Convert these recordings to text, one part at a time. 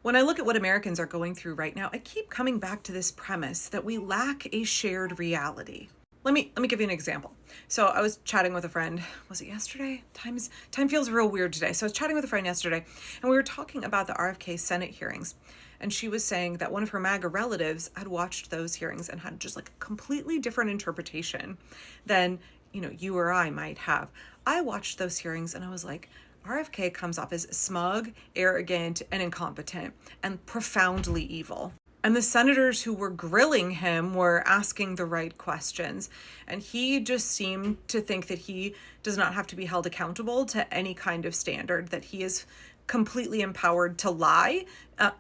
When I look at what Americans are going through right now, I keep coming back to this premise that we lack a shared reality. Let me give you an example. So I was chatting with a friend. Was it yesterday? Time feels real weird today. So I was chatting with a friend yesterday, and we were talking about the RFK Senate hearings. And she was saying that one of her MAGA relatives had watched those hearings and had just like a completely different interpretation than, you or I might have. I watched those hearings and I was like, RFK comes off as smug, arrogant, and incompetent, and profoundly evil. And the senators who were grilling him were asking the right questions. And he just seemed to think that he does not have to be held accountable to any kind of standard, that he is completely empowered to lie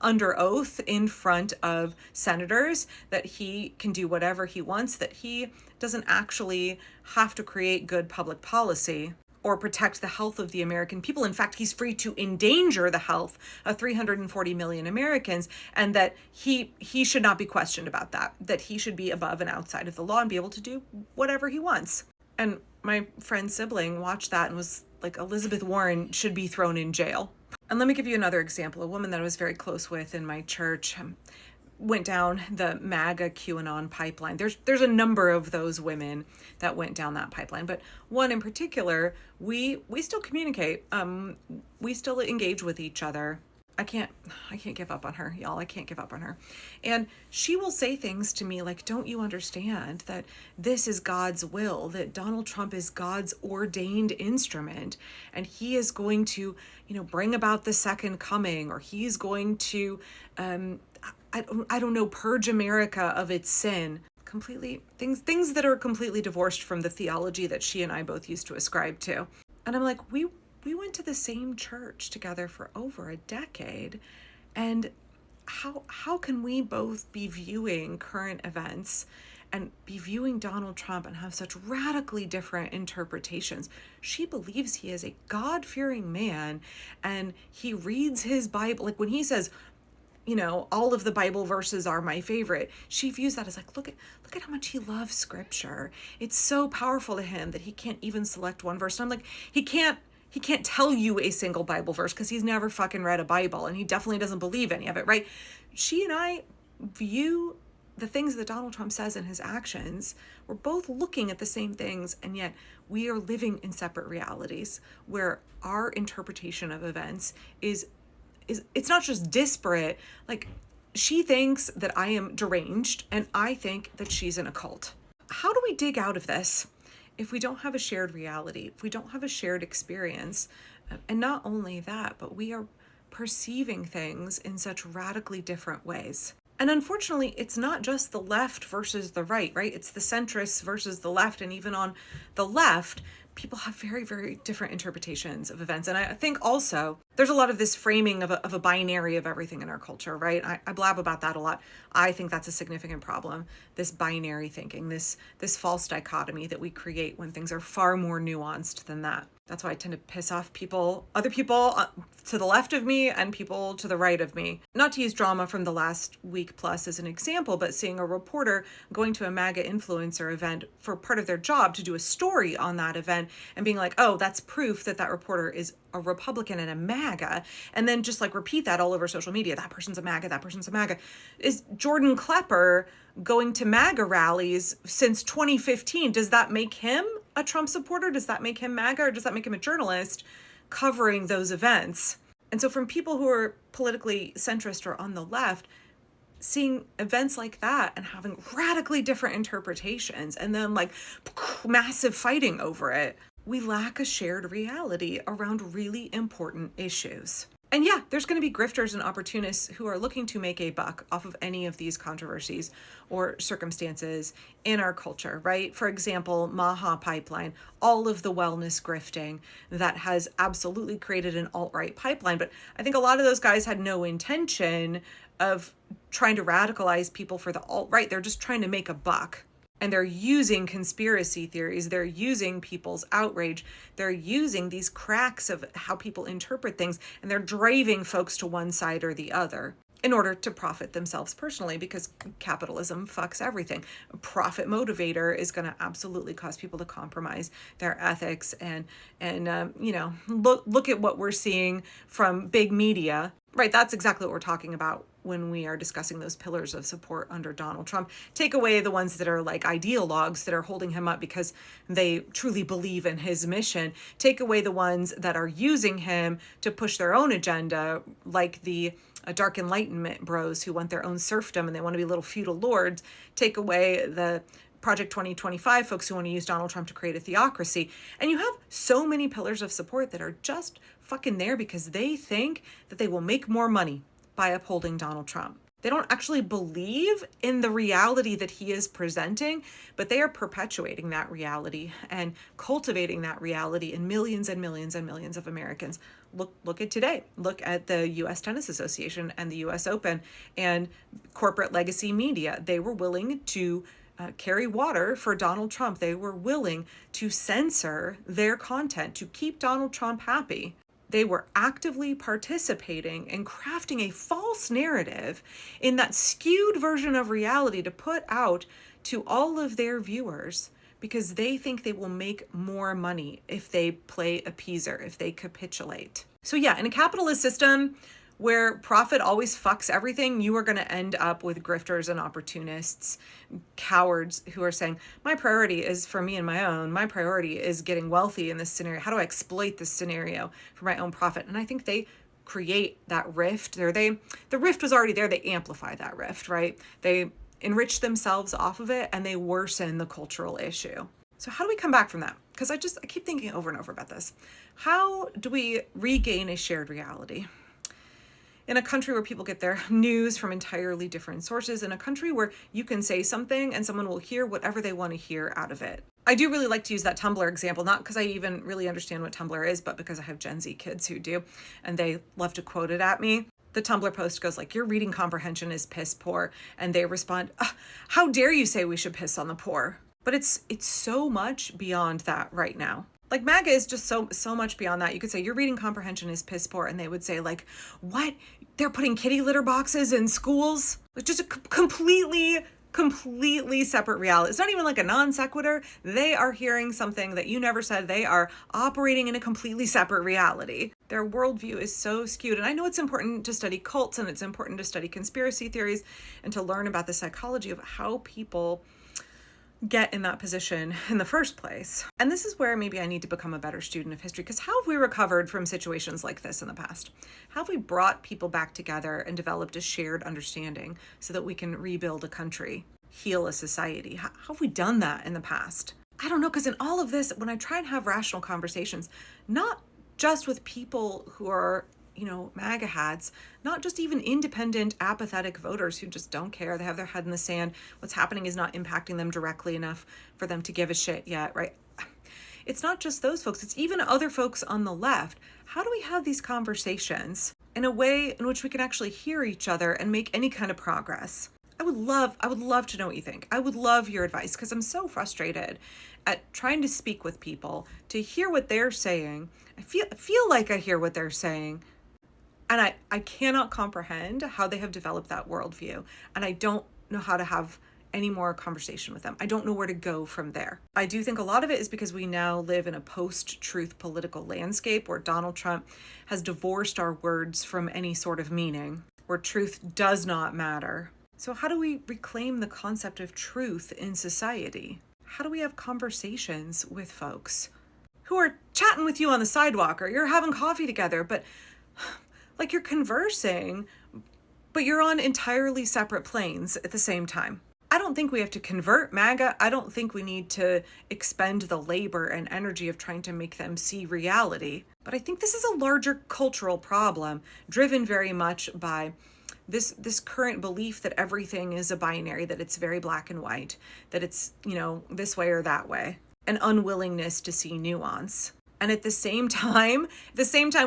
under oath in front of senators, that he can do whatever he wants, that he doesn't actually have to create good public policy or protect the health of the American people. In fact, he's free to endanger the health of 340 million Americans, and that he should not be questioned about that he should be above and outside of the law and be able to do whatever he wants. And my friend's sibling watched that and was like, Elizabeth Warren should be thrown in jail. And let me give you another example. A woman that I was very close with in my church went down the MAGA QAnon pipeline. There's a number of those women that went down that pipeline, but one in particular, we still communicate. We still engage with each other. I can't give up on her, y'all. I can't give up on her. And she will say things to me like, don't you understand that this is God's will, that Donald Trump is God's ordained instrument, and he is going to, bring about the second coming, or he's going to, I don't know, purge America of its sin. Completely things that are completely divorced from the theology that she and I both used to ascribe to. And I'm like, we went to the same church together for over a decade, and how can we both be viewing current events and be viewing Donald Trump and have such radically different interpretations? She believes he is a God-fearing man, and he reads his Bible. Like when he says, all of the Bible verses are my favorite, she views that as like, look at how much he loves scripture. It's so powerful to him that he can't even select one verse. And I'm like, he can't tell you a single Bible verse because he's never fucking read a Bible, and he definitely doesn't believe any of it, right? She and I view the things that Donald Trump says in his actions. We're both looking at the same things, and yet we are living in separate realities where our interpretation of events is it's not just disparate. Like, she thinks that I am deranged, and I think that she's in a cult. How do we dig out of this if we don't have a shared reality, if we don't have a shared experience? And not only that, but we are perceiving things in such radically different ways. And unfortunately, it's not just the left versus the right? It's the centrists versus the left. And even on the left, people have very, very different interpretations of events. And I think also there's a lot of this framing of a binary of everything in our culture, right? I blab about that a lot. I think that's a significant problem, this binary thinking, this false dichotomy that we create when things are far more nuanced than that. That's why I tend to piss off other people to the left of me and people to the right of me. Not to use drama from the last week plus as an example, but seeing a reporter going to a MAGA influencer event for part of their job to do a story on that event and being like, oh, that's proof that reporter is a Republican and a MAGA, and then just like repeat that all over social media. That person's a MAGA, that person's a MAGA. Is Jordan Klepper going to MAGA rallies since 2015? Does that make him a Trump supporter? Does that make him MAGA, or does that make him a journalist covering those events? And so from people who are politically centrist or on the left, seeing events like that and having radically different interpretations and then like massive fighting over it, we lack a shared reality around really important issues. And yeah, there's going to be grifters and opportunists who are looking to make a buck off of any of these controversies or circumstances in our culture, right? For example, Maha Pipeline, all of the wellness grifting that has absolutely created an alt-right pipeline. But I think a lot of those guys had no intention of trying to radicalize people for the alt-right. They're just trying to make a buck. And they're using conspiracy theories. They're using people's outrage. They're using these cracks of how people interpret things, and they're driving folks to one side or the other in order to profit themselves personally, because capitalism fucks everything. A profit motivator is going to absolutely cause people to compromise their ethics. And look at what we're seeing from big media Right, that's exactly what we're talking about when we are discussing those pillars of support under Donald Trump. Take away the ones that are like ideologues that are holding him up because they truly believe in his mission. Take away the ones that are using him to push their own agenda, like the dark enlightenment bros who want their own serfdom and they want to be little feudal lords. Take away the Project 2025 folks who want to use Donald Trump to create a theocracy. And you have so many pillars of support that are just fucking there because they think that they will make more money by upholding Donald Trump. They don't actually believe in the reality that he is presenting, but they are perpetuating that reality and cultivating that reality in millions and millions and millions of Americans. Look at today. Look at the U.S. Tennis Association and the U.S. Open and corporate legacy media. They were willing to carry water for Donald Trump. They were willing to censor their content to keep Donald Trump happy. They were actively participating in crafting a false narrative in that skewed version of reality to put out to all of their viewers because they think they will make more money if they play appeaser, if they capitulate. So yeah, in a capitalist system where profit always fucks everything, you are going to end up with grifters and opportunists, cowards who are saying, my priority is for me and my own. My priority is getting wealthy in this scenario. How do I exploit this scenario for my own profit? And I think they create that rift. The rift was already there. They amplify that rift, right? They enrich themselves off of it and they worsen the cultural issue. So how do we come back from that? Because I keep thinking over and over about this. How do we regain a shared reality? In a country where people get their news from entirely different sources, in a country where you can say something and someone will hear whatever they want to hear out of it. I do really like to use that Tumblr example, not because I even really understand what Tumblr is, but because I have Gen Z kids who do, and they love to quote it at me. The Tumblr post goes like, your reading comprehension is piss poor. And they respond, how dare you say we should piss on the poor? But it's so much beyond that right now. Like MAGA is just so much beyond that. You could say your reading comprehension is piss poor, and they would say like, what? They're putting kitty litter boxes in schools? It's just a completely separate reality. It's not even like a non sequitur. They are hearing something that you never said. They are operating in a completely separate reality. Their worldview is so skewed. And I know it's important to study cults and it's important to study conspiracy theories and to learn about the psychology of how people get in that position in the first place. And this is where maybe I need to become a better student of history, because how have we recovered from situations like this in the past? How have we brought people back together and developed a shared understanding so that we can rebuild a country, heal a society? How have we done that in the past? I don't know, because in all of this, when I try and have rational conversations, not just with people who are MAGA hats, not just even independent, apathetic voters who just don't care. They have their head in the sand. What's happening is not impacting them directly enough for them to give a shit yet, right? It's not just those folks. It's even other folks on the left. How do we have these conversations in a way in which we can actually hear each other and make any kind of progress? I would love to know what you think. I would love your advice, because I'm so frustrated at trying to speak with people, to hear what they're saying. I feel like I hear what they're saying, and I cannot comprehend how they have developed that worldview. And I don't know how to have any more conversation with them. I don't know where to go from there. I do think a lot of it is because we now live in a post-truth political landscape where Donald Trump has divorced our words from any sort of meaning, where truth does not matter. So how do we reclaim the concept of truth in society? How do we have conversations with folks who are chatting with you on the sidewalk, or you're having coffee together, but like you're conversing, but you're on entirely separate planes at the same time? I don't think we have to convert MAGA. I don't think we need to expend the labor and energy of trying to make them see reality. But I think this is a larger cultural problem, driven very much by this current belief that everything is a binary, that it's very black and white, that it's, this way or that way, an unwillingness to see nuance. And at the same time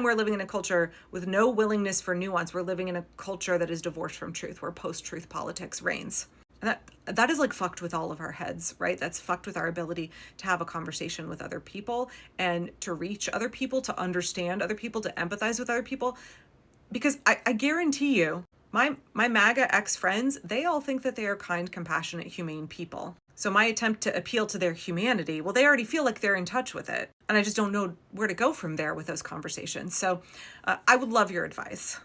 we're living in a culture with no willingness for nuance. We're living in a culture that is divorced from truth, where post-truth politics reigns. And that is like fucked with all of our heads, right? That's fucked with our ability to have a conversation with other people and to reach other people, to understand other people, to empathize with other people. Because I guarantee you, my MAGA ex-friends, they all think that they are kind, compassionate, humane people. So my attempt to appeal to their humanity, well, they already feel like they're in touch with it. And I just don't know where to go from there with those conversations. So I would love your advice.